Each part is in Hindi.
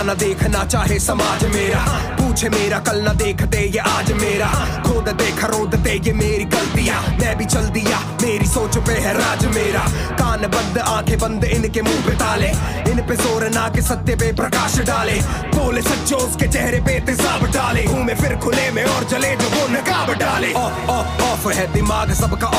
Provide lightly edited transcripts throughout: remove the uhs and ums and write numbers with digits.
ना देखना चाहे समाज मेरा, पूछे मेरा कल ना देखते ये आज मेरा, खोद देखा रोदते ये मेरी गलतियां, मैं भी चल दिया मेरी सोच पे है राज मेरा। कान बंद आंखें बंद इनके मुंह पे ताले, इन पे जोर ना के सत्य पे प्रकाश डाले, बोले सच्चो उसके चेहरे पे तेजाब डाले, घूमे फिर खुले में और जले जो वो नकाब डाले। ऑफ है दिमाग सबका।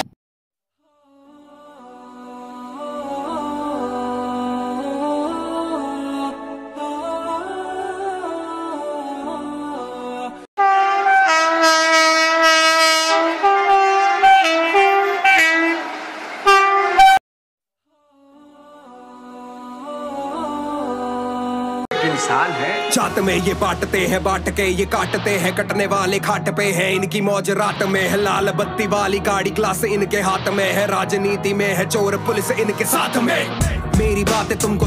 इंसान है जात में ये बांटते हैं, बांट के ये काटते हैं, कटने वाले खाट पे हैं, इनकी मौज रात में है, लाल बत्ती वाली गाड़ी क्लास इनके हाथ में है, राजनीति में है चोर पुलिस इनके साथ में, मेरी बातें तुमको